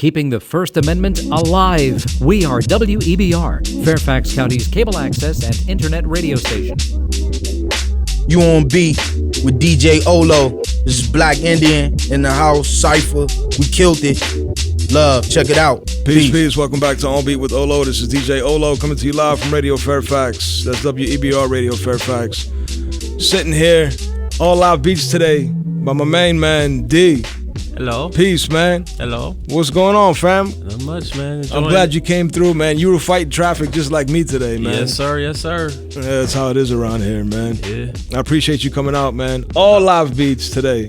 keeping the First Amendment alive. We are WEBR, Fairfax County's cable access and internet radio station. You on beat with DJ OHLOW. This is Black Indian in the house, Cypher. We killed it. Love, check it out. Peace. Welcome back to On Beat with OHLOW. This is DJ OHLOW coming to you live from Radio Fairfax. That's WEBR Radio Fairfax. Sitting here, all live beats today by my main man, D. Hello. Peace, man. Hello. What's going on, fam? Not much, man. I'm glad you came through, man. You were fighting traffic just like me today, man. Yes, sir. Yes, sir. Yeah, that's how it is around here, man. Yeah. I appreciate you coming out, man. All live beats today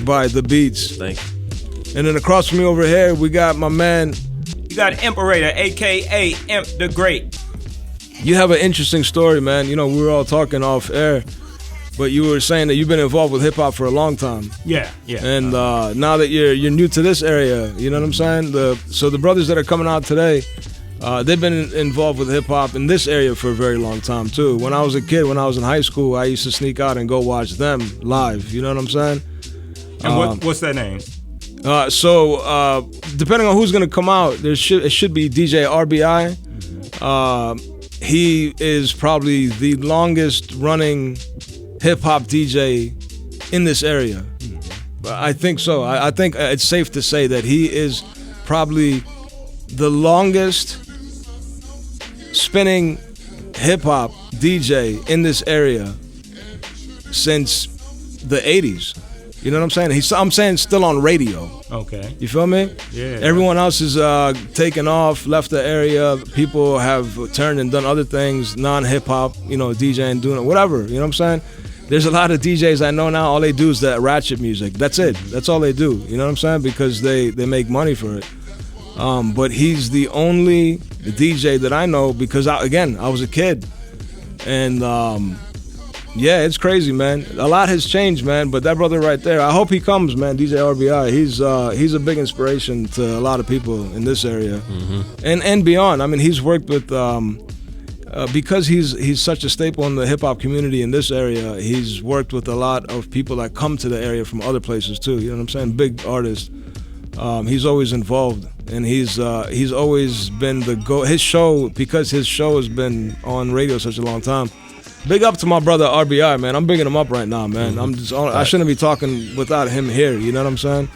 by The Beetz. Thank you. And then across from me over here, we got my man. You got Imperator, a.k.a. Imp the Great. You have an interesting story, man. You know, we were all talking off air, but you were saying that you've been involved with hip-hop for a long time. Yeah. And now that you're new to this area, you know what I'm saying? So the brothers that are coming out today, they've been involved with hip-hop in this area for a very long time, too. When I was a kid, when I was in high school, I used to sneak out and go watch them live. You know what I'm saying? And what's their name? So depending on who's going to come out, it should be DJ RBI. He is probably the longest running hip-hop DJ in this area. I think so. I think it's safe to say that he is probably the longest spinning hip-hop DJ in this area since the 80s. You know what I'm saying? I'm saying still on radio. Okay. You feel me? Yeah. Everyone else is taken off, left the area. People have turned and done other things, non-hip-hop, you know, DJing, doing it, whatever. You know what I'm saying? There's a lot of DJs I know now, all they do is that ratchet music. That's it. That's all they do. You know what I'm saying? Because they make money for it. But he's the only DJ that I know because, I was a kid. And, yeah, it's crazy, man. A lot has changed, man. But that brother right there, I hope he comes, man. DJ RBI, he's a big inspiration to a lot of people in this area, and beyond. I mean, he's worked with because he's such a staple in the hip hop community in this area. He's worked with a lot of people that come to the area from other places too. You know what I'm saying? Big artists. He's always involved, and he's always been the go. His show, because his show has been on radio such a long time. Big up to my brother RBI, man. I'm bigging him up right now, man. I shouldn't be talking without him here. You know what I'm saying?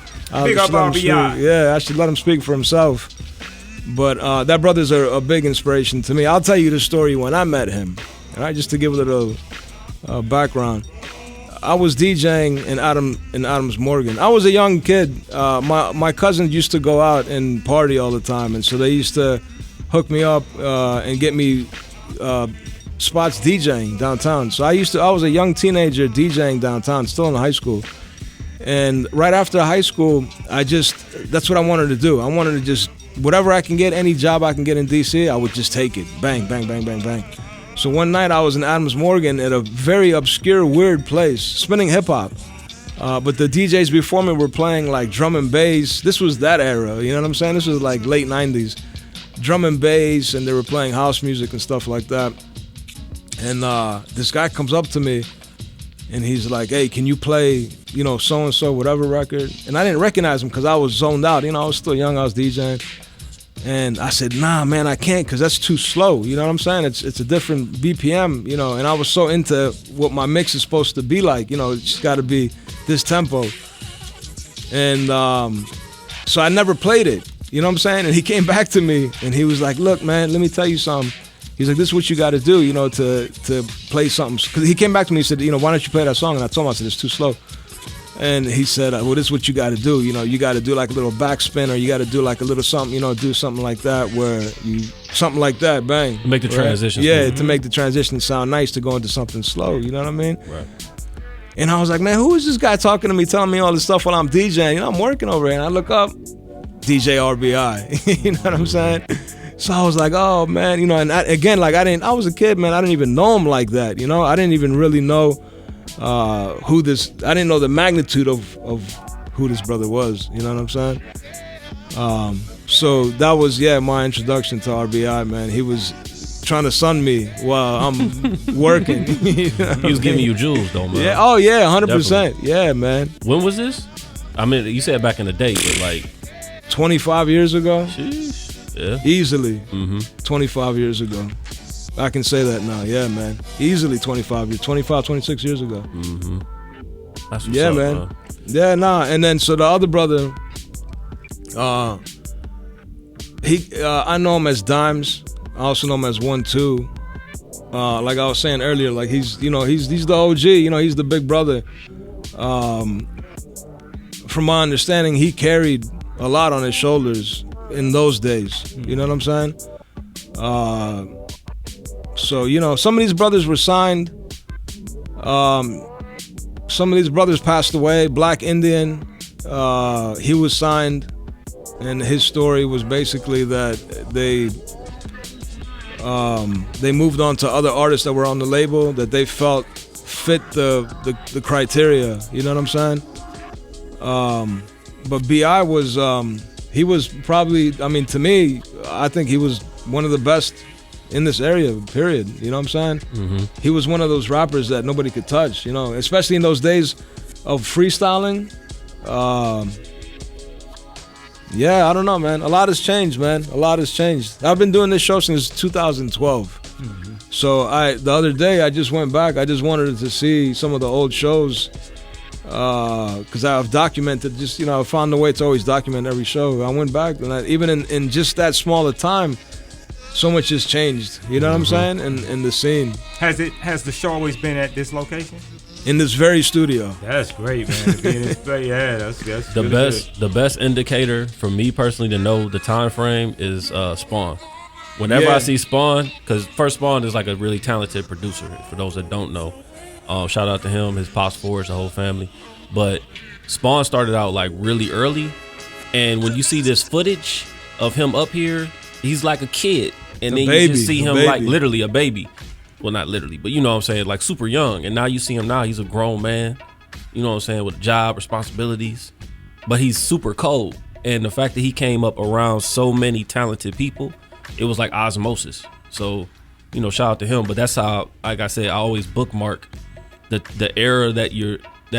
Big up RBI. Yeah, I should let him speak for himself. But that brother's a big inspiration to me. I'll tell you the story when I met him. All right, just to give a little background. I was DJing in Adams Morgan. I was a young kid. My cousins used to go out and party all the time, and so they used to hook me up and get me spots DJing downtown. So I was a young teenager DJing downtown, still in high school. And right after high school, that's what I wanted to do. I wanted to just, whatever I can get, any job I can get in DC, I would just take it. Bang, bang, bang, bang, bang. So one night I was in Adams Morgan at a very obscure, weird place, spinning hip hop. But the DJs before me were playing like drum and bass. This was that era, you know what I'm saying? This was like late 90s. Drum and bass, and they were playing house music and stuff like that. And this guy comes up to me, and he's like, "Hey, can you play, you know, so-and-so, whatever record?" And I didn't recognize him because I was zoned out. You know, I was still young. I was DJing. And I said, "Nah, man, I can't because that's too slow." You know what I'm saying? It's a different BPM, you know. And I was so into what my mix is supposed to be like. You know, it's just got to be this tempo. And so I never played it. You know what I'm saying? And he came back to me, and he was like, "Look, man, let me tell you something." He's like, "This is what you got to do, you know, to play something." Because he came back to me and said, "You know, why don't you play that song?" And I told him, I said, "It's too slow." And he said, "Well, this is what you got to do. You know, you got to do like a little backspin, or you got to do like a little something, you know, do something like that something like that, bang." Make the transition. Yeah, to make the transition sound nice to go into something slow, you know what I mean? Right. And I was like, "Man, who is this guy talking to me, telling me all this stuff while I'm DJing? You know, I'm working over here." And I look up, DJ RBI. You know what I'm saying? So I was like, "Oh man," you know, and I was a kid, man. I didn't even know him like that, you know. I didn't even really know I didn't know the magnitude of who this brother was, you know what I'm saying? So that was, my introduction to RBI, man. He was trying to sun me while I'm working. You know He was giving you jewels, though, man. Yeah, 100%. Definitely. Yeah, man. When was this? I mean, you said back in the day, but like 25 years ago. Sheesh. Yeah. Easily 25 years ago. I can say that now. Yeah, man. Easily 25, 26 years ago. That's what's Yeah, up, man. Yeah, nah. And then so the other brother, I know him as Dimes. I also know him as 1-2. Like I was saying earlier, like he's the OG. He's the big brother. From my understanding, he carried a lot on his shoulders in those days. You know what I'm saying? So some of these brothers were signed. Some of these brothers passed away. Black Indian, he was signed, and his story was basically that they moved on to other artists that were on the label that they felt fit the criteria. You know what I'm saying? But B.I. was he was probably, to me, I think he was one of the best in this area, period. You know what I'm saying? He was one of those rappers that nobody could touch, especially in those days of freestyling. Yeah, I don't know, man. A lot has changed, man. A lot has changed. I've been doing this show since 2012. So the other day, I just went back. I just wanted to see some of the old shows because I've documented, I found a way to always document every show. I went back, and even in just that small a time, so much has changed. You know what I'm saying? In the scene. Has the show always been at this location? In this very studio. That's great, man. Yeah, that's The best indicator for me personally to know the time frame is Spawn. Whenever I see Spawn, because first Spawn is like a really talented producer. For those that don't know, shout out to him, his pops, Forge, the whole family. But Spawn started out like really early, and when you see this footage of him up here, he's like a kid, and then you just see him like literally a baby. Well, not literally, but you know what I'm saying, like super young. And now you see him now, he's a grown man, you know what I'm saying, with job, responsibilities. But he's super cold. And the fact that he came up around so many talented people, it was like osmosis. So, shout out to him. But that's how, like I said, I always bookmark the era that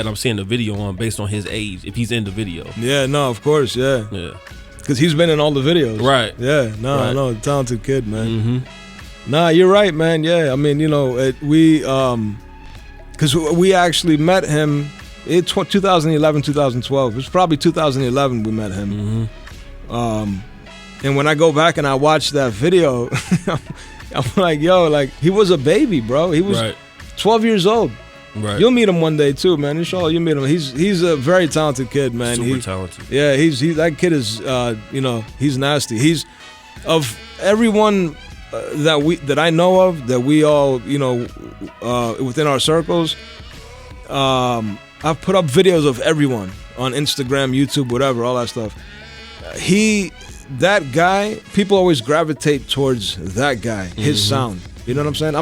I'm seeing the video on based on his age, if he's in the video. Yeah, no, of course, yeah. Yeah. Because he's been in all the videos. Right. Yeah, no, right. I know, talented kid, man. Nah, you're right, man. Yeah, because we actually met him in 2011, 2012. It was probably 2011 we met him. And when I go back and I watch that video, I'm like, yo, like he was a baby, bro. He was 12 years old. Right. You'll meet him one day too, man. Inshallah, you'll meet him. He's a very talented kid, man. Super talented. Yeah, that kid is, he's nasty. He's of everyone that I know of, that we all, within our circles. I've put up videos of everyone on Instagram, YouTube, whatever, all that stuff. That guy, people always gravitate towards that guy, his sound. You know what I'm saying?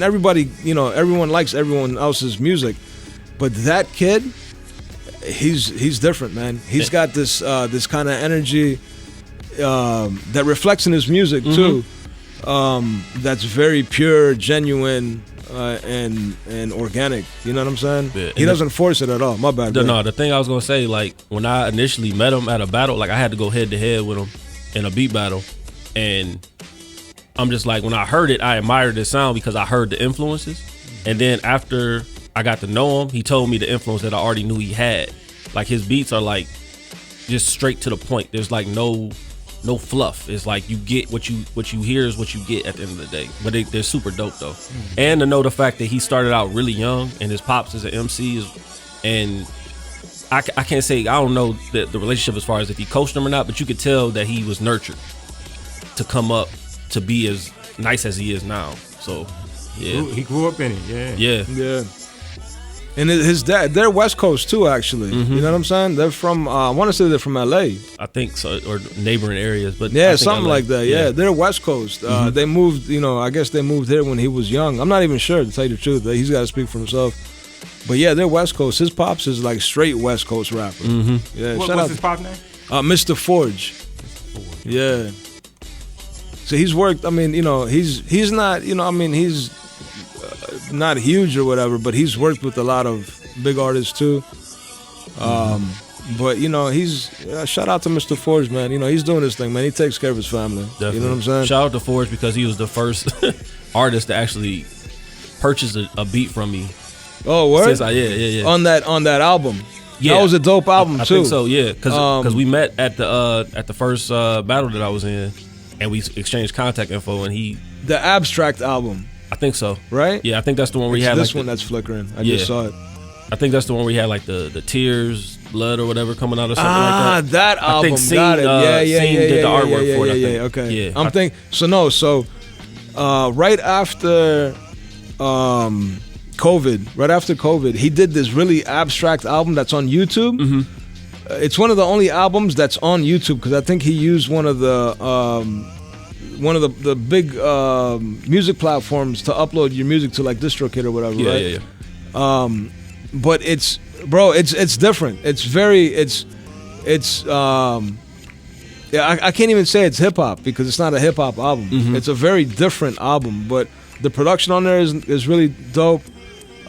Everybody, everyone likes everyone else's music, but that kid, he's different, man. He's got this kind of energy that reflects in his music too. That's very pure, genuine, and organic. You know what I'm saying? Yeah, he doesn't force it at all. My bad. No, the thing I was gonna say, like when I initially met him at a battle, like I had to go head to head with him in a beat battle, and I'm just like, when I heard it, I admired his sound because I heard the influences, and then after I got to know him, he told me the influence that I already knew he had. Like his beats are like just straight to the point. There's like no fluff. It's like you get what you hear is what you get at the end of the day. But they're super dope though. And to know the fact that he started out really young and his pops is an MC and I can't say, I don't know the relationship as far as if he coached him or not, but you could tell that he was nurtured to come up to be as nice as he is now. So yeah, he grew up in it. Yeah. And his dad, they're West Coast too, actually. You know what I'm saying? They're from, I want to say they're from LA. I think so, or neighboring areas, but yeah, something LA. Like that. Yeah, they're West Coast. They moved, I guess they moved here when he was young. I'm not even sure, to tell you the truth. He's got to speak for himself. But yeah, they're West Coast. His pops is like straight West Coast rapper. Yeah, what's his pop name? Mr. Forge. Yeah. So he's worked. He's not. He's not huge or whatever, but he's worked with a lot of big artists too. But you know, he's shout out to Mr. Forge, man. You know, he's doing his thing, man. He takes care of his family. Definitely. You know what I'm saying? Shout out to Forge because he was the first artist to actually purchase a beat from me. Oh, word? Yeah. On that album. Yeah, that was a dope album I too. think so, yeah. Because we met at the first battle that I was in, and we exchanged contact info, and the Abstract album. I think so. Right? Yeah, I think that's the one where he had this like one that's flickering. I just saw it. I think that's the one where he had like the tears, blood or whatever coming out or something like that. That album. I think Scene, got it. Scene did the artwork for it. I think. Okay. Yeah. I'm thinking. So right after COVID, he did this really abstract album that's on YouTube. Mm-hmm. It's one of the only albums that's on YouTube because I think he used one of the big music platforms to upload your music to like DistroKid or whatever. Yeah. But it's different. It's I can't even say it's hip hop because it's not a hip hop album. Mm-hmm. It's a very different album, but the production on there is really dope.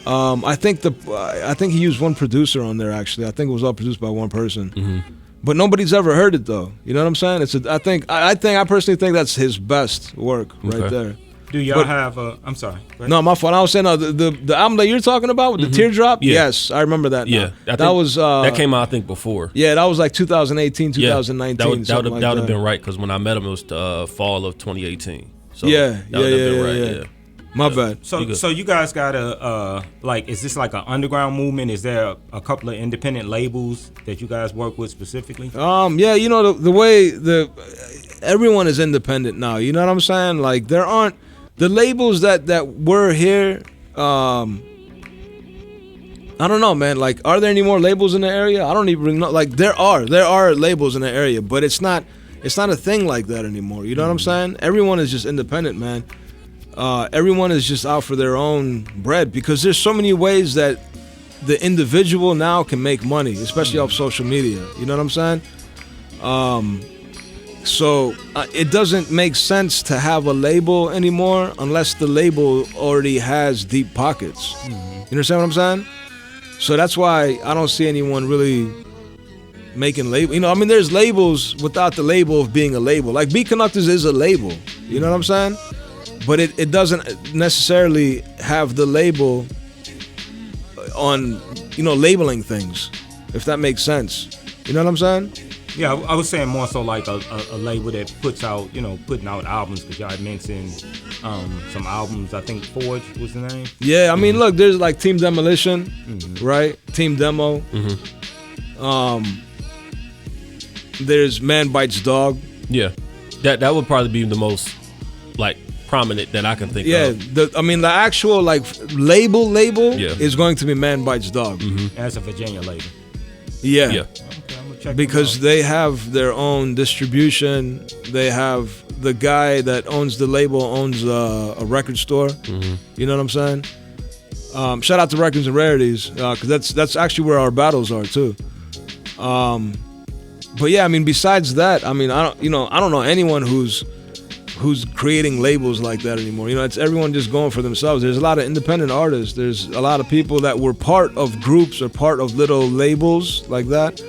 I think he used one producer on there actually. I think it was all produced by one person. Mm-hmm. But nobody's ever heard it though. You know what I'm saying? I personally think that's his best work right there. Do y'all have I'm sorry. No, my fault. I was saying the album that you're talking about with the teardrop. Yeah. Yes, I remember that. Yeah, that came out I think before. Yeah, that was like 2018, 2019. That would have been right because when I met him it was the fall of 2018. So yeah. My bad. So you guys got is this like an underground movement? Is there a couple of independent labels that you guys work with specifically? Yeah, you know the way everyone is independent now. You know what I'm saying? Like there aren't the labels that were here. I don't know, man. Like, are there any more labels in the area? I don't even know. Like, there are labels in the area, but it's not a thing like that anymore. You know what I'm saying? Everyone is just independent, man. Everyone is just out for their own bread because there's so many ways that the individual now can make money, especially off social media. You know what I'm saying? So it doesn't make sense to have a label anymore unless the label already has deep pockets. You understand what I'm saying? So that's why I don't see anyone really making label. You know, I mean, there's labels without the label of being a label. Like Beat Konductaz is a label. You know what I'm saying? But it doesn't necessarily have the label on, you know, labeling things, if that makes sense. You know what I'm saying? Yeah, I was saying more so like a label that putting out albums, because y'all mentioned some albums. I think Forge was the name. Yeah, I mean, look, there's like Team Demolition, right? Team Demo. There's Man Bites Dog. Yeah, that would probably be the most like prominent that I can think of. Yeah, the actual like label is going to be Man Bites Dog. That's a Virginia label. Yeah. Because they have their own distribution. They have the guy that owns the label owns a record store. You know what I'm saying? Shout out to Records and Rarities because that's actually where our battles are too. But yeah, I mean, besides that, I mean, I don't know anyone who's creating labels like that anymore. You know, it's everyone just going for themselves. There's a lot of independent artists. There's a lot of people that were part of groups or part of little labels like that.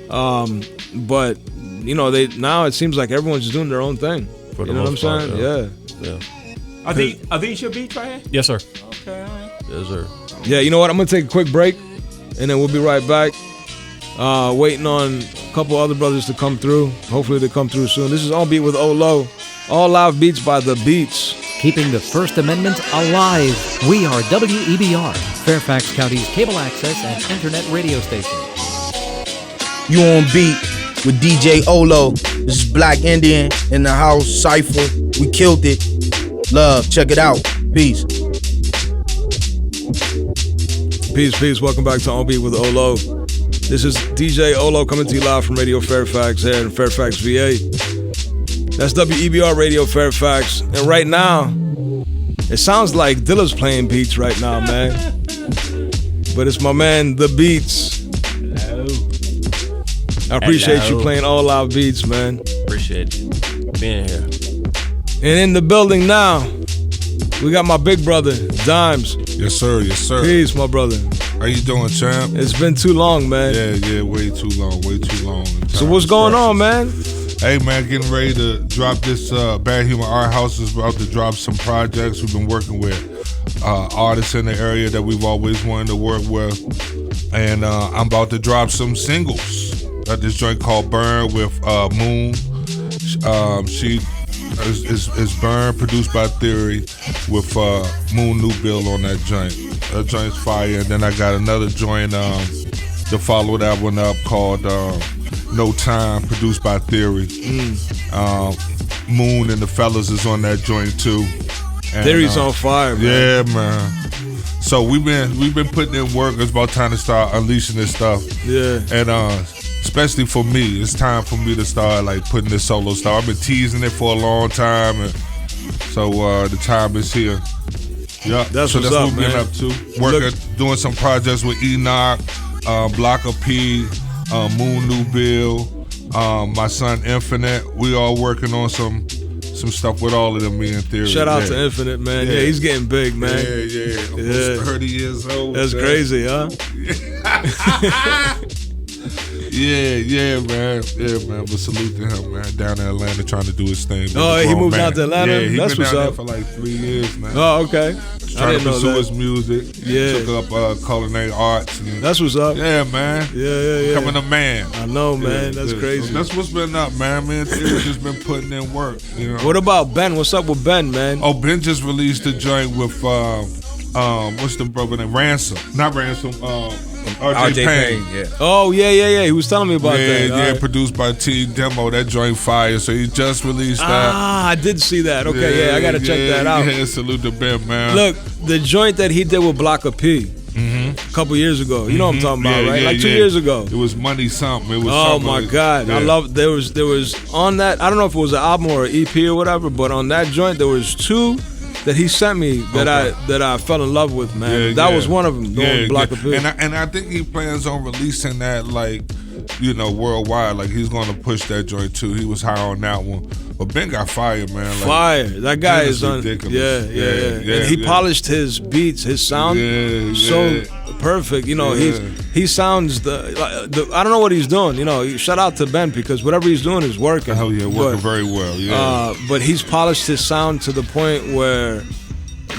But you know, now it seems like everyone's just doing their own thing. For the you know what I'm most saying? Yeah. Are these your beats right here? Yes, sir. Okay, all right. Yes, sir. Yeah, you know what? I'm gonna take a quick break, and then we'll be right back. Waiting on a couple other brothers to come through. Hopefully they come through soon. This is On Beat with OHLOW. All live beats by the Beetz. Keeping the First Amendment alive. We are WEBR, Fairfax County's cable access and internet radio station. You on beat with DJ OHLOW. This is Black Indian in the house, Cypher. We killed it. Love, check it out. Peace. Peace. Welcome back to On Beat with OHLOW. This is DJ OHLOW coming to you live from Radio Fairfax here in Fairfax, VA. That's WEBR Radio Fairfax. And right now, it sounds like Dilla's playing beats right now, man. But it's my man, The Beetz. I appreciate you playing all our beats, man. Appreciate you being here. And in the building now, we got my big brother, Dimes. Yes, sir. Peace, my brother. How you doing, champ? It's been too long, man. Yeah, way too long. So what's going on, man? Hey, man, getting ready to drop this. Bad Human Art House is about to drop some projects. We've been working with artists in the area that we've always wanted to work with. And I'm about to drop some singles. Got this joint called Burn with Moon. She is Burn, produced by Theory, with Moon New Bill on that joint. That joint's fire. And then I got another joint to follow that one up called No Time, produced by Theory. Moon and the fellas is on that joint too. And, Theory's on fire, man. Yeah, man. So we've been putting in work. It's about time to start unleashing this stuff. Yeah. And especially for me, it's time for me to start like putting this solo stuff. I've been teasing it for a long time, and so the time is here. Yeah, that's so what's that's up, what we've been up to. Working, doing some projects with Enoch, Blocker P, Moon New Bill, my son Infinite. We all working on some stuff with all of them. Me and Theory. Shout out to Infinite, man. Yeah, he's getting big, man. Yeah. Almost 30 years old. That's crazy, huh? Yeah, man. But salute to him, man. Down in Atlanta trying to do his thing. Oh, he moved out to Atlanta? Yeah, That's been what's down there up. for like 3 years now. Oh, okay. Trying to pursue his music. Yeah. Took up culinary arts. And, that's what's up. Yeah, man. Yeah. Becoming a man. I know, man. That's crazy. So that's what's been up, man. Me and Theory just been putting in work. You know. What about Ben? What's up with Ben, man? Oh, Ben just released a joint with what's the brother name? Ransom. Not Ransom. RJ Payne. Yeah. Oh, yeah. He was telling me about that. Yeah, right. produced by T Demo. That joint fire. So he just released that. Ah, I did see that. Okay, I gotta check that out. Yeah, salute to Ben, man. Look, the joint that he did with Blocker P a couple years ago. You know what I'm talking about, right? Like 2 years ago. It was Money Something. It was oh my God. I love there was on that, I don't know if it was an album or an EP or whatever, but on that joint there was two that he sent me that I fell in love with, man. That was one of them. Blocker P. And I think he plans on releasing that worldwide. Like he's gonna push that joint too. He was high on that one. But Ben got fire, man. Like, fire. That guy is ridiculous. Yeah. And he polished his beats, his sound so perfect. You know, he sounds the I don't know what he's doing. You know, shout out to Ben because whatever he's doing is working. Hell yeah, working very well. Yeah. But he's polished his sound to the point where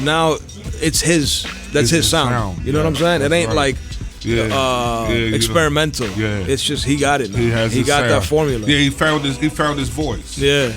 now it's his. That's his sound. You know what I'm saying? It ain't like experimental. It's just he got it now. He got that formula. Yeah, he found his voice. Yeah.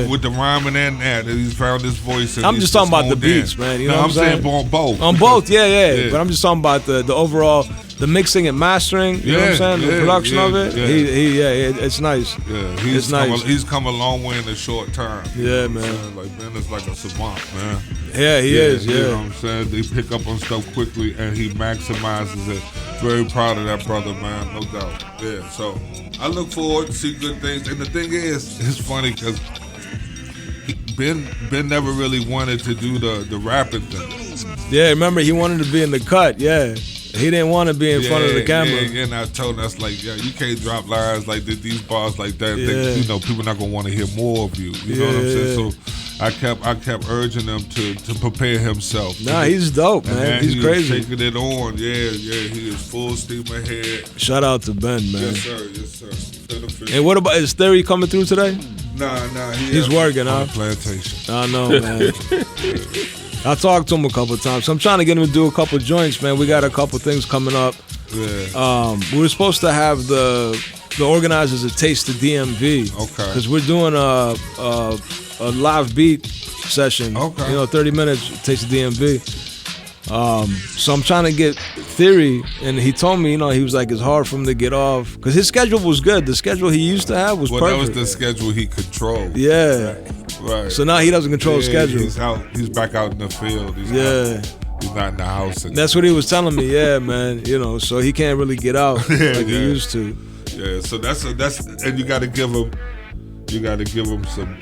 With the rhyming and that, he's found his voice. And I'm just talking about the beats, man. You know what I'm saying? On both. On both, yeah. But I'm just talking about the overall, the mixing and mastering. You know what I'm saying? The production of it. It's nice. Yeah, he's come a long way in a short time. Yeah, man. Like Ben is like a savant, man. Yeah, he is. You know what I'm saying? They pick up on stuff quickly and he maximizes it. Very proud of that brother, man, no doubt. Yeah, so I look forward to see good things. And the thing is, it's funny because Ben never really wanted to do the rapping thing. Yeah, remember he wanted to be in the cut. Yeah, he didn't want to be in front of the camera. Yeah, and I told us like, you can't drop lines like these bars like that. They, people not gonna want to hear more of you. You know what I'm saying? So I kept urging him to prepare himself. Nah, he's dope, man. He's crazy. Taking it on. Yeah. He is full steam ahead. Shout out to Ben, man. Yes, sir. And what about, is Theory coming through today? Nah. He's working, on huh? Plantation. I know, man. I talked to him a couple of times. So I'm trying to get him to do a couple of joints, man. We got a couple of things coming up. Yeah. We were supposed to have the organizers of Taste the DMV. Okay. Because we're doing a live beat session. Okay. 30 minutes, Taste the DMV. So I'm trying to get Theory, and he told me, he was like, it's hard for him to get off. Because his schedule was good. The schedule he used to have was perfect. That was the schedule he controlled. Yeah. Right. So now he doesn't control his schedule. He's back out in the field. He's not in the house anymore. That's what he was telling me, man. So he can't really get out like he used to. Yeah, so that's and you gotta give him some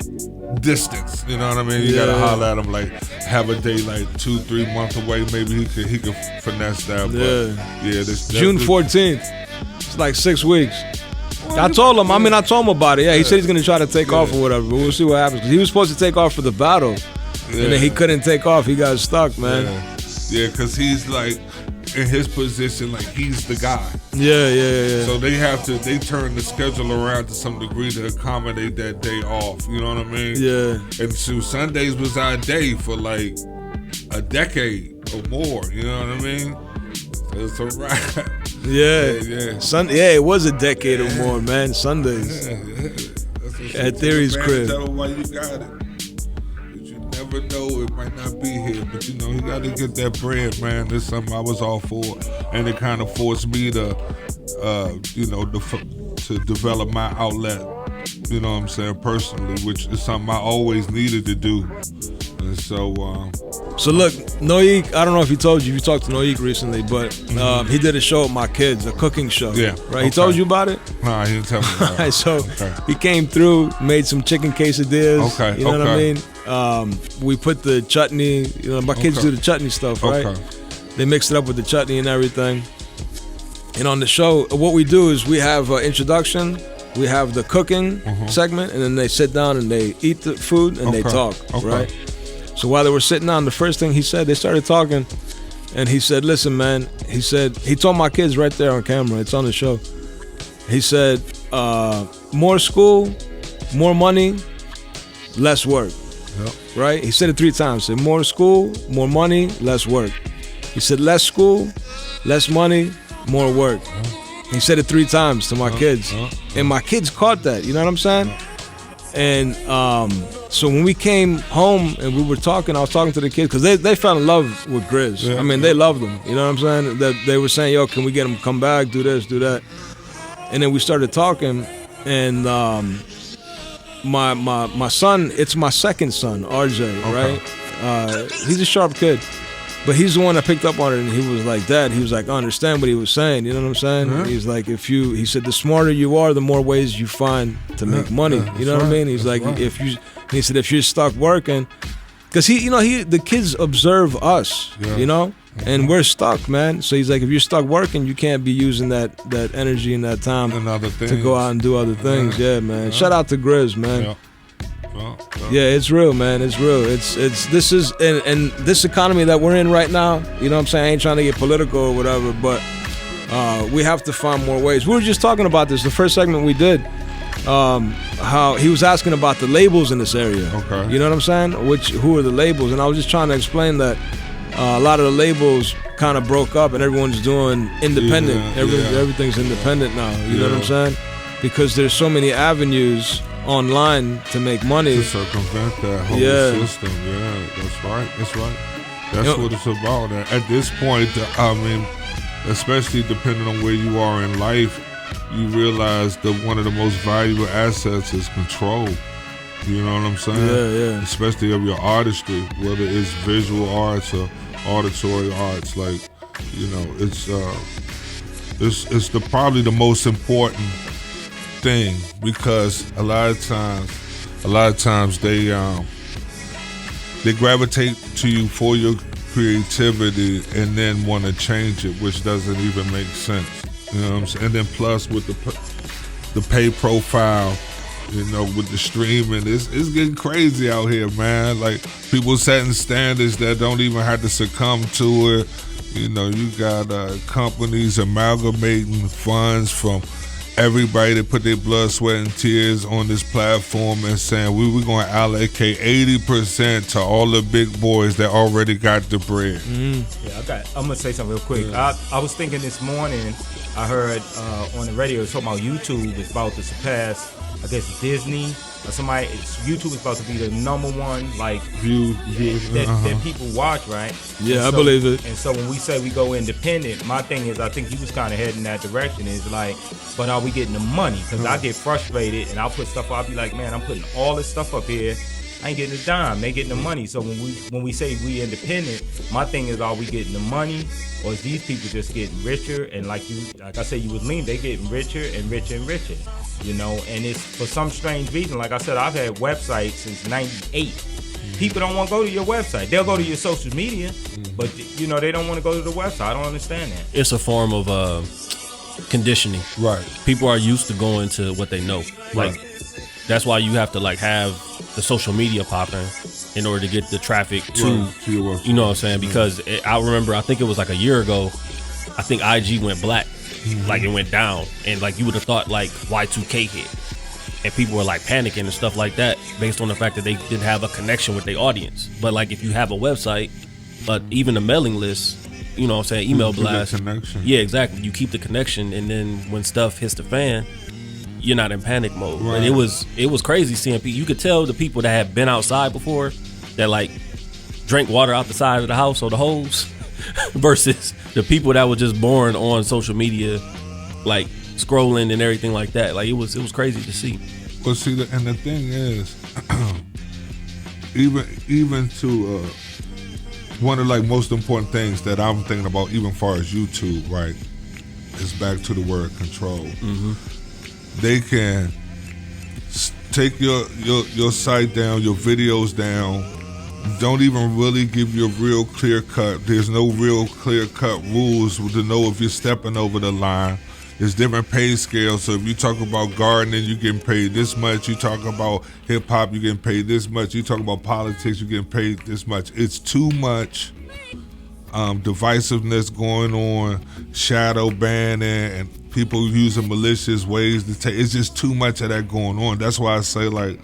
distance. You know what I mean? You gotta holler at him, like have a day like 2-3 months away. Maybe he could finesse that. But this June 14th. It's like 6 weeks. I told him about it. Yeah, he said he's gonna try to take off or whatever, but we'll see what happens. He was supposed to take off for the battle, and then he couldn't take off. He got stuck, man. Yeah, because he's like, in his position, like he's the guy. Yeah. So they turn the schedule around to some degree to accommodate that day off. You know what I mean? Yeah. And so Sundays was our day for like a decade or more. You know what I mean? It's a wrap. Yeah, it was a decade or more, man. Sundays. At Theory's crib. Tell them why you got it. But you never know, it might not be here. But you know, you got to get that bread, man. That's something I was all for, and it kind of forced me to, to develop my outlet. You know what I'm saying, personally, which is something I always needed to do. And so. So look, Noik, I don't know if he told you. You talked to Noik recently, but he did a show with my kids, a cooking show. Yeah. Right? Okay. He told you about it? Nah, he didn't tell me about it. So he came through, made some chicken quesadillas. Okay. You know what I mean? We put the chutney, my kids do the chutney stuff, right? Okay. They mix it up with the chutney and everything. And on the show, what we do is we have an introduction, we have the cooking segment, and then they sit down and they eat the food and they talk, right? So while they were sitting down, the first thing he said, they started talking, and he said, listen, man, he told my kids right there on camera, it's on the show. He said, more school, more money, less work, right? He said it 3 times. He said, more school, more money, less work. He said, less school, less money, more work. He said it 3 times to my kids, and my kids caught that, you know what I'm saying? And so when we came home and we were talking, I was talking to the kids because they fell in love with Grizz. Yeah, I mean, they loved him. You know what I'm saying? That they were saying, "Yo, can we get him to come back, do this, do that?" And then we started talking, and my son, it's my second son, RJ, right? He's a sharp kid. But he's the one that picked up on it, and he was like, Dad, he was like, I understand what he was saying, you know what I'm saying? Yeah. He's like, he said, the smarter you are, the more ways you find to make money, you know what I mean? He's like, he said, if you're stuck working, because the kids observe us, you know, and we're stuck, man. So he's like, if you're stuck working, you can't be using that energy and that time to go out and do other things. Yeah, man. Yeah. Shout out to Grizz, man. Yeah. Yeah, it's real, man. It's real. This is and this economy that we're in right now. You know what I'm saying? I ain't trying to get political or whatever, but we have to find more ways. We were just talking about this. The first segment we did, how he was asking about the labels in this area. Okay. You know what I'm saying? Who are the labels? And I was just trying to explain that a lot of the labels kind of broke up, and everyone's doing independent. Everything's independent now. You know what I'm saying? Because there's so many avenues online to make money, to circumvent that whole system. Yeah, that's right. That's what it's about. And at this point, I mean, especially depending on where you are in life, you realize that one of the most valuable assets is control. You know what I'm saying? Yeah. Especially of your artistry, whether it's visual arts or auditory arts. Like, you know, it's probably the most important thing, because a lot of times they gravitate to you for your creativity and then want to change it, which doesn't even make sense. You know what I'm saying? And then plus with the pay profile, you know, with the streaming, it's getting crazy out here, man. Like, people setting standards that don't even have to succumb to it. You know, you got companies amalgamating funds from everybody that put their blood, sweat, and tears on this platform and saying we're going to allocate 80% to all the big boys that already got the bread. Yeah, I'm going to say something real quick. Yeah. I was thinking this morning, I heard on the radio talking about YouTube is about to surpass, I guess, Disney or somebody. YouTube is about to be the #1 like view that people watch, right? Yeah, I believe it. And so when we say we go independent, my thing is, I think he was kind of heading that direction. Is like, but are we getting the money? Because I get frustrated and I'll put stuff up. I'll be like, man, I'm putting all this stuff up here. I ain't getting a dime. They getting the money. So when we say we independent, my thing is, are we getting the money, or is these people just getting richer? And like I said, you was lean. They getting richer and richer and richer. You know, and it's for some strange reason. Like I said, I've had websites since '98. People don't want to go to your website. They'll go to your social media, but you know, they don't want to go to the website. I don't understand that. It's a form of conditioning. Right. People are used to going to what they know. Like, that's why you have to like have the social media popping in order to get the traffic to your website. You know what I'm saying? Because I remember, I think it was like a year ago, I think IG went black, like it went down, and like you would have thought like Y2K hit, and people were like panicking and stuff like that based on the fact that they didn't have a connection with their audience. But like if you have a website, but even a mailing list, you know what I'm saying, email blast, yeah, exactly. You keep the connection, and then when stuff hits the fan, you're not in panic mode. Right. And it was crazy seeing people. You could tell the people that had been outside before that like drank water out the side of the house or the hose versus the people that were just born on social media, like scrolling and everything like that. Like it was crazy to see. Well, see, and the thing is, even to one of like most important things that I'm thinking about, even far as YouTube, right, is back to the word control. Mm-hmm. They can take your site down, your videos down. Don't even really give you a real clear cut. There's no real clear cut rules to know if you're stepping over the line. There's different pay scales. So if you talk about gardening, you're getting paid this much. You talk about hip hop, you're getting paid this much. You talk about politics, you're getting paid this much. It's too much divisiveness going on, shadow banning, and people using malicious ways to take. It's just too much of that going on. That's why I say like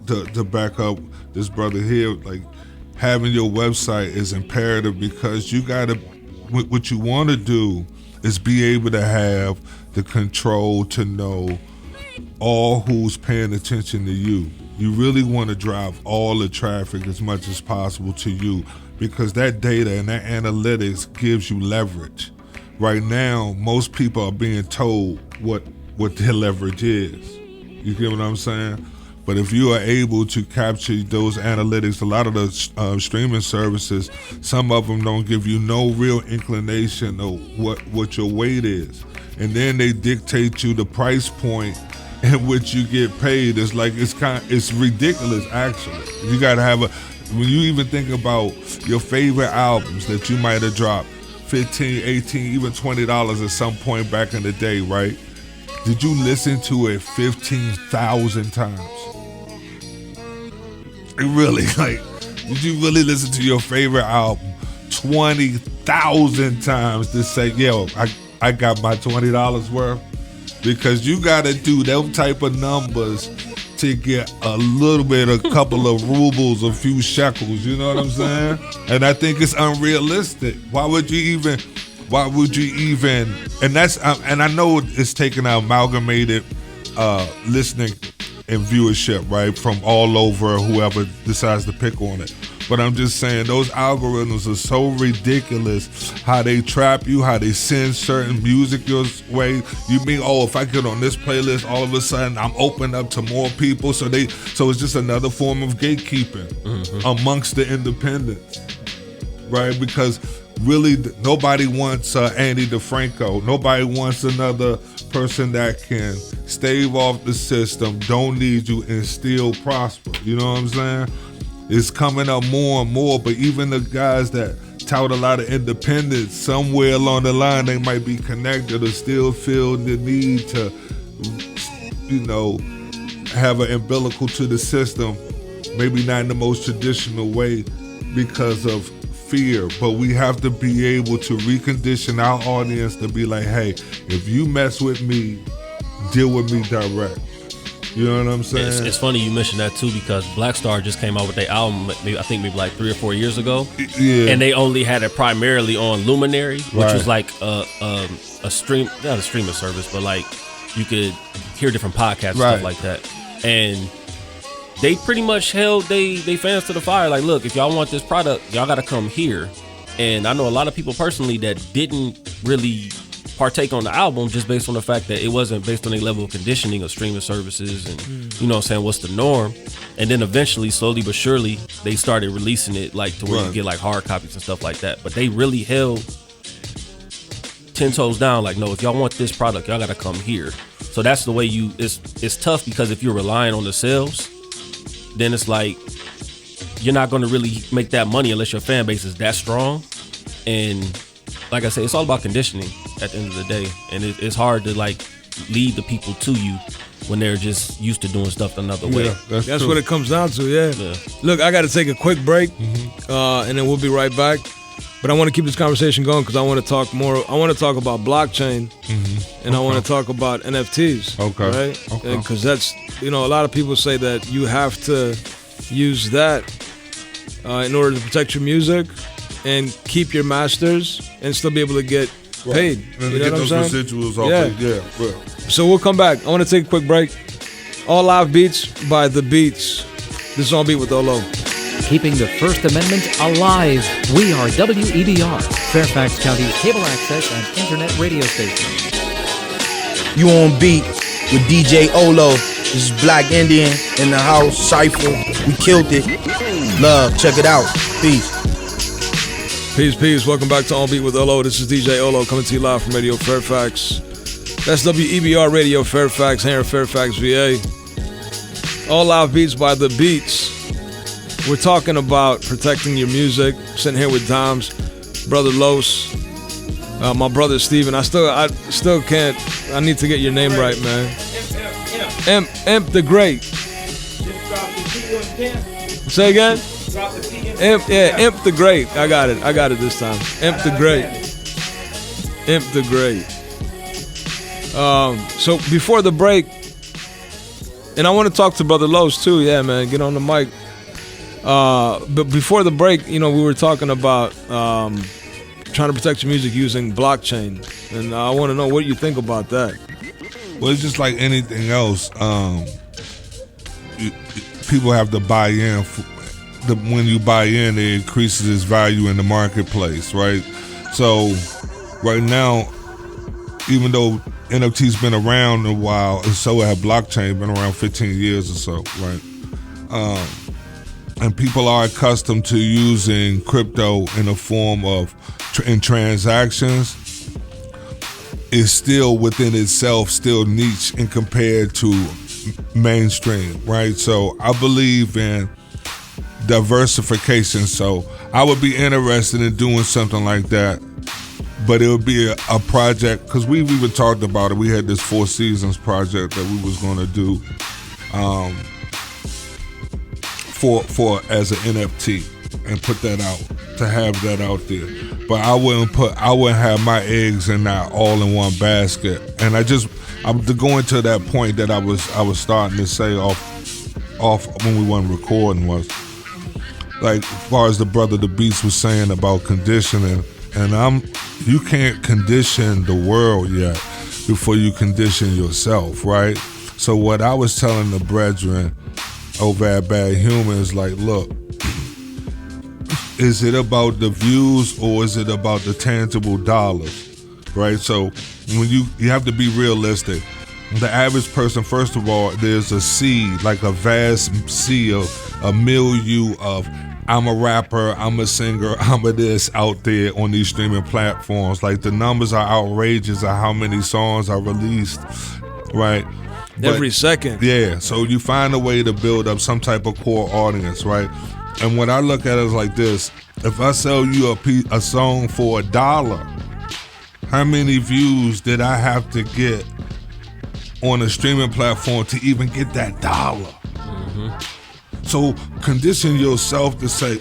to back up this brother here, like having your website is imperative, because you gotta, what you want to do is be able to have the control to know all who's paying attention to you. You really want to drive all the traffic as much as possible to you, because that data and that analytics gives you leverage. Right now, most people are being told what their leverage is. You get what I'm saying? But if you are able to capture those analytics, a lot of the streaming services, some of them don't give you no real inclination of what your weight is. And then they dictate you the price point at which you get paid. It's like, it's ridiculous, actually. You gotta have when you even think about your favorite albums that you might have dropped $15, $18, even $20 at some point back in the day, right? Did you listen to it 15,000 times? Really, like, did you really listen to your favorite album 20,000 times to say, yo, I got my $20 worth? Because you got to do them type of numbers to get a little bit, a couple of rubles, a few shekels, you know what I'm saying? And I think it's unrealistic. Why would you even, and that's, and I know it's taking an amalgamated listening and viewership, right, from all over, whoever decides to pick on it. But I'm just saying, those algorithms are so ridiculous, how they trap you, how they send certain music your way. You mean, oh, if I get on this playlist, all of a sudden I'm open up to more people. So it's just another form of gatekeeping amongst the independents, right? Because really, nobody wants Andy DeFranco. Nobody wants another person that can stave off the system, don't need you, and still prosper. You know what I'm saying? It's coming up more and more, but even the guys that tout a lot of independence, somewhere along the line they might be connected or still feel the need to, you know, have an umbilical to the system, maybe not in the most traditional way because of fear. But we have to be able to recondition our audience to be like, hey, if you mess with me, deal with me direct. You know what I'm saying? It's funny you mentioned that too, because Black Star just came out with their album, I think maybe like 3 or 4 years ago. Yeah. And they only had it primarily on Luminary, which Right. was like a stream, not a streaming service, but like you could hear different podcasts and Right. stuff like that. And they pretty much held they fans to the fire. Like, look, if y'all want this product, y'all got to come here. And I know a lot of people personally that didn't really partake on the album just based on the fact that it wasn't based on a level of conditioning of streaming services and you know what I'm saying, what's the norm. And then eventually, slowly but surely, they started releasing it like to where you get like hard copies and stuff like that. But they really held 10 toes down, like, no, if y'all want this product, y'all gotta come here. So that's the way it's tough, because if you're relying on the sales, then it's like you're not gonna really make that money unless your fan base is that strong. And like I say, it's all about conditioning at the end of the day, and it's hard to like lead the people to you when they're just used to doing stuff another way. Yeah, That's true. what it comes down to, yeah. Look, I got to take a quick break, and then we'll be right back. But I want to keep this conversation going because I want to talk more. I want to talk about blockchain, and I want to talk about NFTs. Okay. Right? Okay. Because that's, a lot of people say that you have to use that in order to protect your music and keep your masters and still be able to get paid. And You know get what I'm those saying? residuals off Yeah. it. Yeah. Right. So we'll come back. I want to take a quick break. All live beats by the Beetz. This is On Beat with OHLOW. Keeping the First Amendment alive. We are WEBR, Fairfax County's cable access and internet radio station. You on beat with DJ OHLOW. This is Black Indian in the house, Cypher. We killed it. Love, check it out. Peace. Peace. Welcome back to On Beat with OHLOW. This is DJ OHLOW coming to you live from Radio Fairfax. That's WEBR Radio Fairfax here in Fairfax, VA. All live beats by the Beetz. We're talking about protecting your music. Sitting here with Dom's brother Los, my brother Steven. I still can't. I need to get your name right, man. Imp the Great. Say again. Imp the Great. I got it this time. Imp the Great. Imp the Great. So before the break, and I want to talk to Brother Los too. Yeah, man, get on the mic. But before the break, we were talking about trying to protect your music using blockchain, and I want to know what you think about that. Well, it's just like anything else. People have to buy in. When you buy in, it increases its value in the marketplace, right? So right now, even though NFT's been around a while, and so have blockchain, been around 15 years or so, right? And people are accustomed to using crypto in a form of in transactions. It's still within itself, still niche and compared to mainstream, right? So I believe in diversification. So I would be interested in doing something like that, but it would be a project, because we've even talked about it. We had this 4 Seasons project that we was going to do for as an NFT and put that out, to have that out there. But I wouldn't have my eggs in that all in one basket. And I'm going to that point that I was starting to say off when we weren't recording, was like, as far as the brother the Beetz was saying about conditioning, and you can't condition the world yet before you condition yourself, right? So what I was telling the brethren over at Bad Human is like, look, is it about the views or is it about the tangible dollars, right? So when you have to be realistic. The average person, first of all, there's a sea, like a vast sea of a milieu of, I'm a rapper, I'm a singer, I'm a this out there on these streaming platforms. Like, the numbers are outrageous of how many songs are released, right? Every second. Yeah, so you find a way to build up some type of core audience, right? And what I look at is like this: if I sell you a song for $1, how many views did I have to get on a streaming platform to even get that $1? Mm-hmm. So condition yourself to say,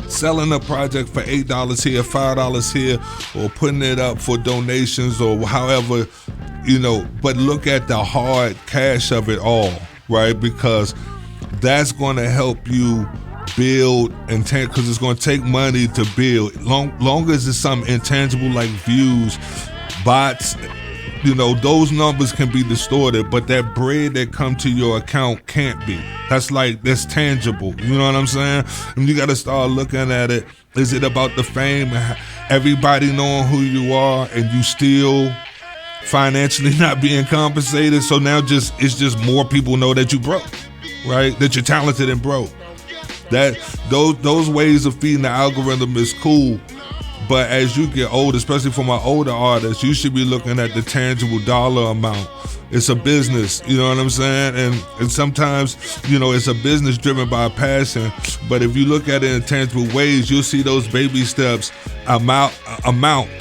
selling a project for $8 here, $5 here, or putting it up for donations or however, but look at the hard cash of it all, right? Because that's going to help you build, because it's going to take money to build. Long as it's something intangible like views, bots, those numbers can be distorted, but that bread that come to your account can't be. That's tangible. You know what I'm saying? And you got to start looking at it. Is it about the fame, everybody knowing who you are, and you still financially not being compensated? So now it's just more people know that you broke, right? That you're talented and broke. That those ways of feeding the algorithm is cool. But as you get older, especially for my older artists, you should be looking at the tangible dollar amount. It's a business, you know what I'm saying? And sometimes, it's a business driven by passion. But if you look at it in tangible ways, you'll see those baby steps amalgamate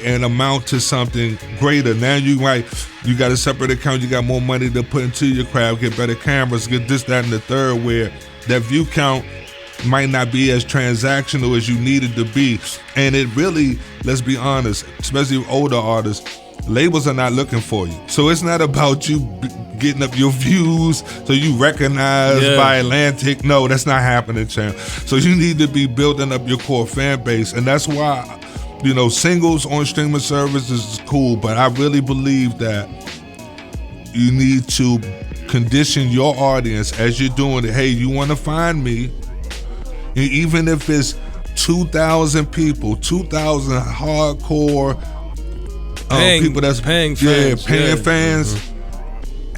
and amount to something greater. Now you got a separate account, you got more money to put into your craft, get better cameras, get this, that, and the third, where that view count might not be as transactional as you needed to be. And it really, let's be honest, especially with older artists, labels are not looking for you. So it's not about you getting up your views so you recognize by Atlantic. No, that's not happening, champ. So you need to be building up your core fan base. And that's why, you know, singles on streaming services is cool, but I really believe that you need to condition your audience as you're doing it. Hey, you want to find me, and even if it's 2,000 people, 2,000 hardcore people that's paying fans, fans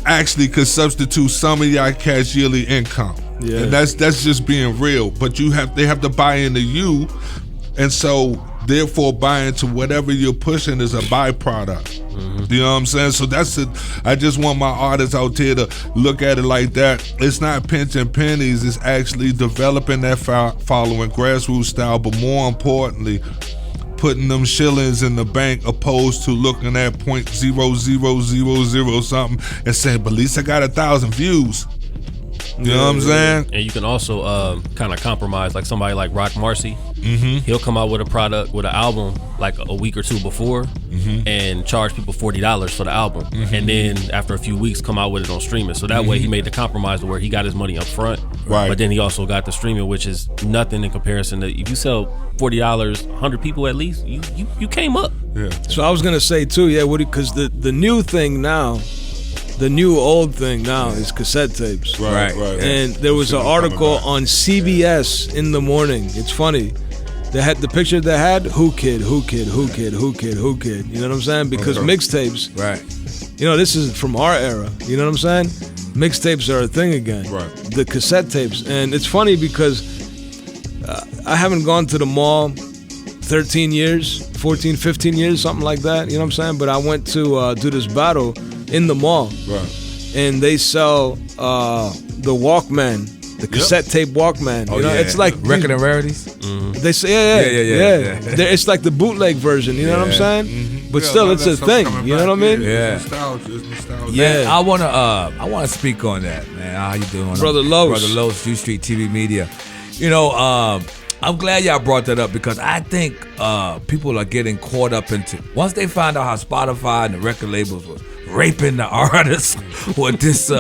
actually could substitute some of y'all cash yearly income. Yeah. And that's just being real. But they have to buy into you, and so therefore buying into whatever you're pushing is a byproduct. You know what I'm saying? So that's it. I just want my artists out there to look at it like that. It's not pinching pennies, it's actually developing that following grassroots style, but more importantly, putting them shillings in the bank opposed to looking at 0.0000 something and saying, but at least I got 1,000 views. You know what I'm saying? And you can also kind of compromise, like somebody like Rock Marcy. He'll come out with a product, with an album, like a week or two before, and charge people $40 for the album. And then after a few weeks, come out with it on streaming. So that way he made the compromise to where he got his money up front. Right. But then he also got the streaming, which is nothing in comparison to, if you sell $40, 100 people at least, you came up. Yeah. So I was going to say too, because the new thing now, the new old thing now is cassette tapes. Right. And there was an article on CBS in the morning. It's funny. They had the picture they had, who kid. You know what I'm saying? Because mixtapes, you know, this is from our era. You know what I'm saying? Mixtapes are a thing again. Right. The cassette tapes. And it's funny because I haven't gone to the mall 13 years, 14, 15 years, something like that. You know what I'm saying? But I went to do this battle in the mall. Right. And they sell the Walkman, the cassette tape Walkman. You know, it's like Record and Rarities. They say, yeah. It's like the bootleg version. You know what I'm saying? But still, it's a thing. You know what I mean? It's nostalgia. Yeah, I wanna speak on that, man. How you doing, Brother Los? Brother Los, U Street TV Media. You know, I'm glad y'all brought that up because I think people are getting caught up into, once they find out how Spotify and the record labels was raping the artists with this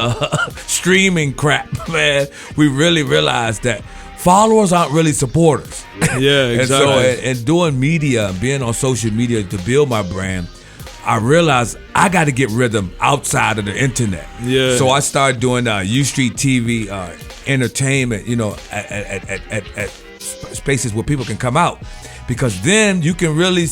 streaming crap, man, we really realized that followers aren't really supporters. Yeah, exactly. And so, and doing media, being on social media to build my brand, I realized I got to get rhythm outside of the internet. Yeah. So I started doing U Street TV entertainment, you know, at spaces where people can come out, because then you can really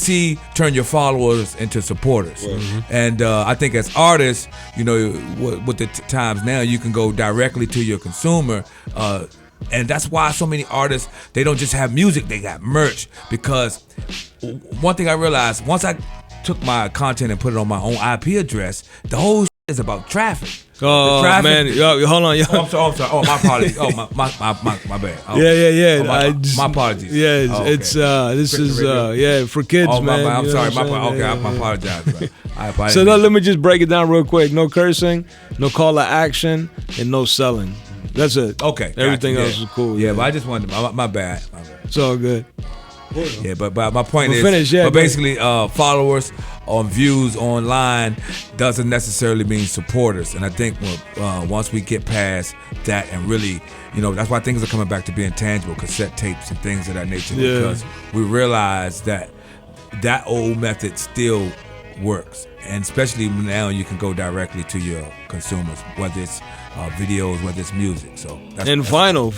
turn your followers into supporters. And I think as artists, you know, with the times now, you can go directly to your consumer. And that's why so many artists, they don't just have music, they got merch. Because one thing I realized, once I took my content and put it on my own IP address, the whole is about traffic. Oh, traffic, man, yo, hold on, yo. Oh, I'm sorry. Oh, my apologies. Oh, my bad. Oh. Yeah. Oh, my apologies. Yeah, it's this is for kids, oh, man. I'm sorry. I apologize. Bro. I apologize. So now let me just break it down real quick. No cursing, no call to action, and no selling. That's it. Okay. Everything gotcha. else is cool. Yeah, but I just wanted my bad. It's all good. Yeah, but my point is, but basically, followers on views online doesn't necessarily mean supporters. And I think once we get past that and really, you know, that's why things are coming back to being tangible, cassette tapes and things of that nature, because we realize that old method still works. And especially now you can go directly to your consumers, whether it's videos, whether it's music. So vinyl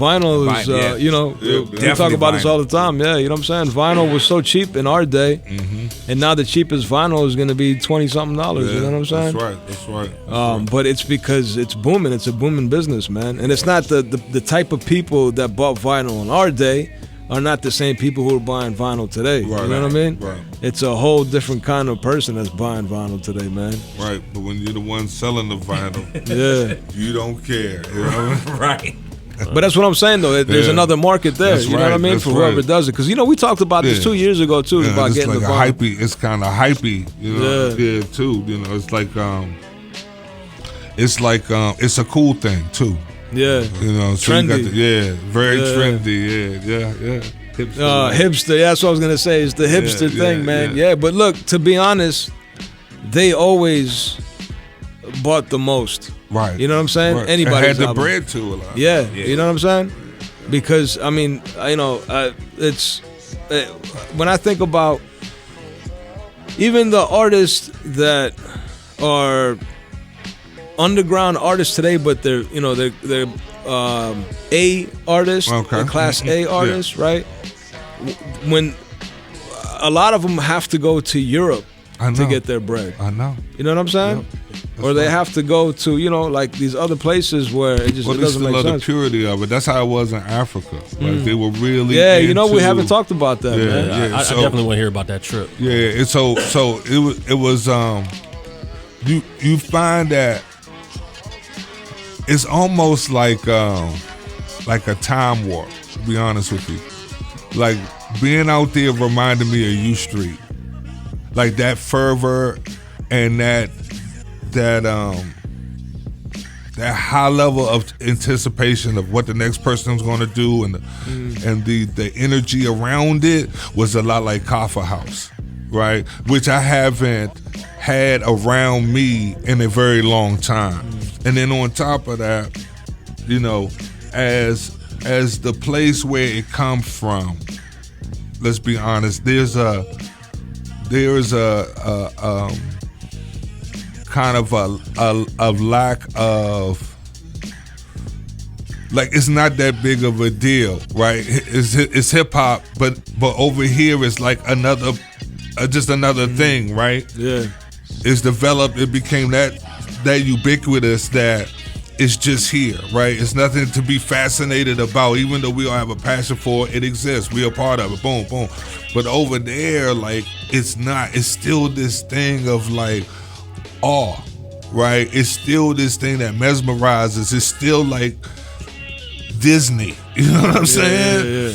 is, you know, we talk about this all the time. Yeah, you know what I'm saying? Vinyl was so cheap in our day, and now the cheapest vinyl is going to be $20-something. You know what I'm saying? That's right. But it's because it's booming. It's a booming business, man. And it's not the type of people that bought vinyl in our day are not the same people who are buying vinyl today. Right, you know what I mean? Right. It's a whole different kind of person that's buying vinyl today, man. Right, but when you're the one selling the vinyl, you don't care. You know? Right. But that's what I'm saying, though. There's another market there. That's you know what I mean? For whoever does it. Because, you know, we talk about this 2 years ago, too, about it's getting like the a vinyl. hypey. It's kind of hypey, you know? Yeah, too. You know, it's like, it's a cool thing, too. Yeah. You know, so Trendy. you got very Yeah. trendy. Yeah. Hipster. Yeah, that's what I was gonna say. It's the hipster thing, man. Yeah, but look, to be honest, they always bought the most. Right. You know what I'm saying? Right. Anybody's had the album. bread to a lot. Yeah, you know what I'm saying? Because I mean, it's when I think about even the artists that are underground artists today, but they're A artists, Okay. they're class A artists, right? When a lot of them have to go to Europe I know. to get their bread. I know. You know what I'm saying? Or they have to go to, like these other places where it just Well, it they doesn't still make love the sense. purity of it. That's how it was in Africa. Like they were really Yeah, we into- haven't talked about that, Yeah, man. yeah. I So- definitely want to hear about that trip. Yeah, and so it was you find that it's almost like a time warp, to be honest with you. Like being out there reminded me of U Street. Like that fervor and that high level of anticipation of what the next person's going to do, and the energy around it was a lot like Kaffa House, right? Which I haven't had around me in a very long time. And then on top of that, as the place where it comes from, let's be honest, there's a kind of a lack of, like, it's not that big of a deal, right? It's hip hop, but over here it's like another thing, right? Yeah. It's developed. It became that ubiquitous that it's just here, right? It's nothing to be fascinated about, even though we all have a passion for it. It exists. We are part of it. Boom, boom. But over there, like, it's not. It's still this thing of like awe, right? It's still this thing that mesmerizes. It's still like Disney. You know what I'm saying? Yeah.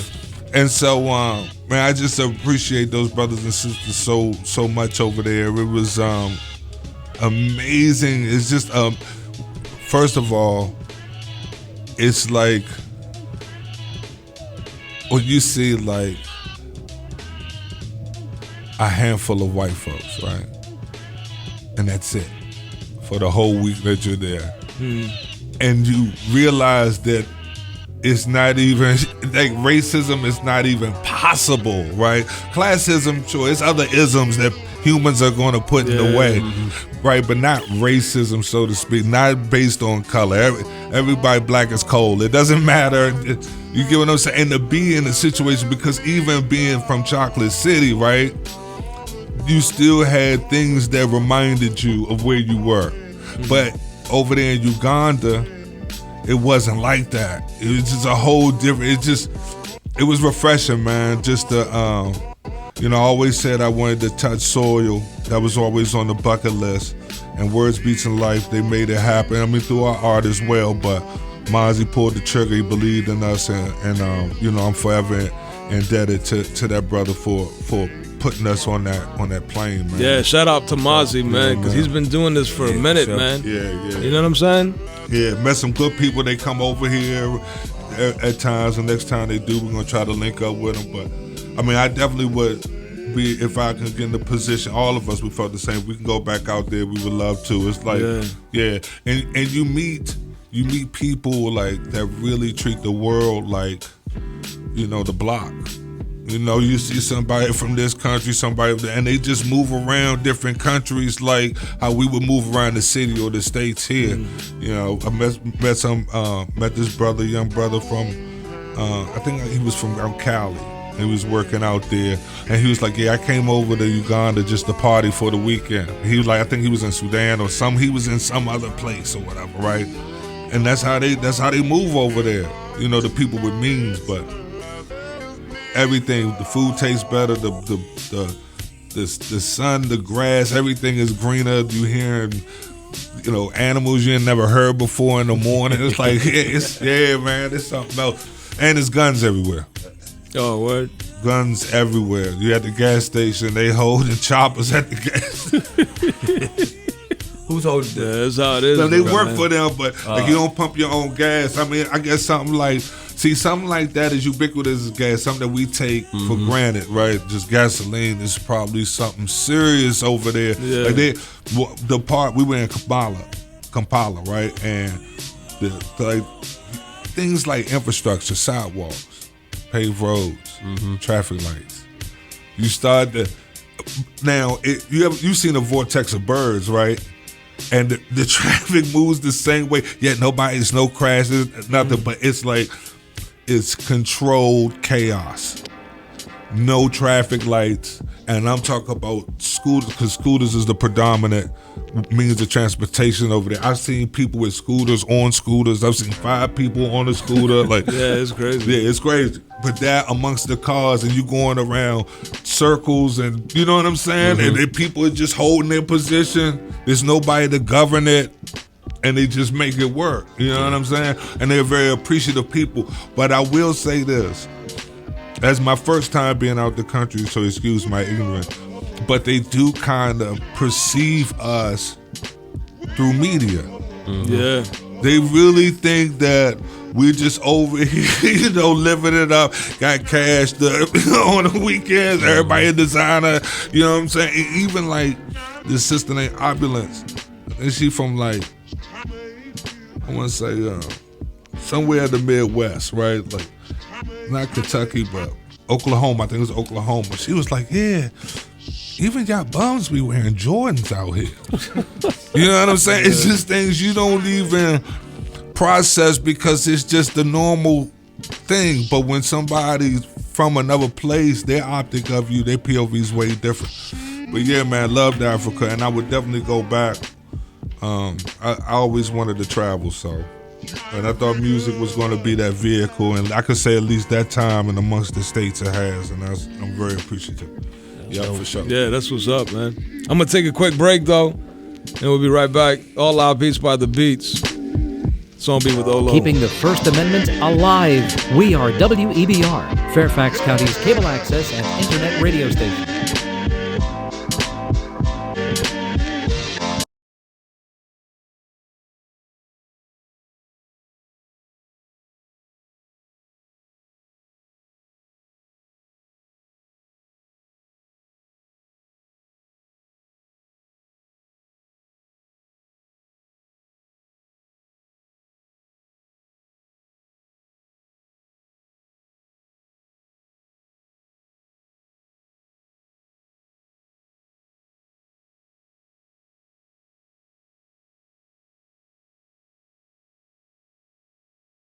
And so, man, I just appreciate those brothers and sisters so much over there. It was amazing. It's just, first of all, it's like when you see like a handful of white folks, right? And that's it for the whole week that you're there. And you realize that it's not even, like, racism is not even possible, right? Classism, sure, it's other isms that humans are going to put in the way, right? But not racism, so to speak, not based on color. Everybody black is cold. It doesn't matter. You get what I'm saying? And to be in a situation, because even being from Chocolate City, right, you still had things that reminded you of where you were. But over there in Uganda, it wasn't like that. It was just a whole different, it was refreshing, man. Just to, I always said I wanted to touch soil. That was always on the bucket list. And Words, Beats, and Life, they made it happen. I mean, through our art as well, but Mozzie pulled the trigger. He believed in us, and I'm forever indebted to that brother for putting us on that plane, man. Yeah, shout out to Mozzie, man, because he's been doing this for a minute, man. Yeah. You know what I'm saying? Yeah, met some good people. They come over here at times, and next time they do, we're going to try to link up with them. But, I mean, I definitely would be, if I can get in the position, all of us, we felt the same. If we can go back out there, we would love to. It's like, and you meet people, like, that really treat the world like, the block. You see somebody from this country, somebody, and they just move around different countries like how we would move around the city or the states here. I met this brother, young brother from, I think he was from Cali. He was working out there, and he was like, "Yeah, I came over to Uganda just to party for the weekend." He was like, I think he was in Sudan or he was in some other place or whatever, right? And that's how they move over there. The people with means, but. Everything, the food tastes better, the sun, the grass, everything is greener. You hearing, animals you ain't never heard before in the morning. It's like, man, it's something else. And there's guns everywhere. Oh, word. Guns everywhere. You at the gas station, they holding choppers at the gas. Who's holding Yeah, this? that's how it is. So they bro, work man. for them, but like you don't pump your own gas. I mean, I guess something like that is ubiquitous as gas, something that we take for granted, right? Just gasoline is probably something serious over there. Yeah. Like the part we were in Kampala, right? And like things like infrastructure, sidewalks, paved roads, traffic lights. You start to now. You've seen a vortex of birds, right? And the traffic moves the same way. Yet nobody's no crashes, nothing. But it's like it's controlled chaos. No traffic lights, and I'm talking about scooters because scooters is the predominant means of transportation over there. I've seen people with scooters on scooters. I've seen 5 people on a scooter. Like, Yeah, it's crazy. yeah, it's crazy. But that amongst the cars, and you going around circles, and you know what I'm saying? And then people are just holding their position. There's nobody to govern it, and they just make it work. You know what I'm saying? And they're very appreciative people. But I will say this. That's my first time being out the country, so excuse my ignorance. But they do kind of perceive us through media. Yeah. They really think that we're just over here, living it up, got cash on the weekends, everybody in designer, you know what I'm saying? Even like the sister named Opulence, and she from like, I want to say somewhere in the Midwest, right? Like, not Kentucky, but Oklahoma. I think it was Oklahoma. She was like, yeah, even y'all bums be wearing Jordans out here. You know what I'm saying? It's just things you don't even process because it's just the normal thing. But when somebody's from another place, their optic of you, their POV is way different. But yeah, man, loved Africa, and I would definitely go back. I always wanted to travel, so. And I thought music was going to be that vehicle, and I could say at least that time and amongst the states it has, and I'm very appreciative. Yeah, for sure. Yeah, that's what's up, man. I'm going to take a quick break, though, and we'll be right back. All Our Beats by the Beetz. Song beat with OHLOW. Keeping the First Amendment alive. We are WEBR, Fairfax County's cable access and internet radio station.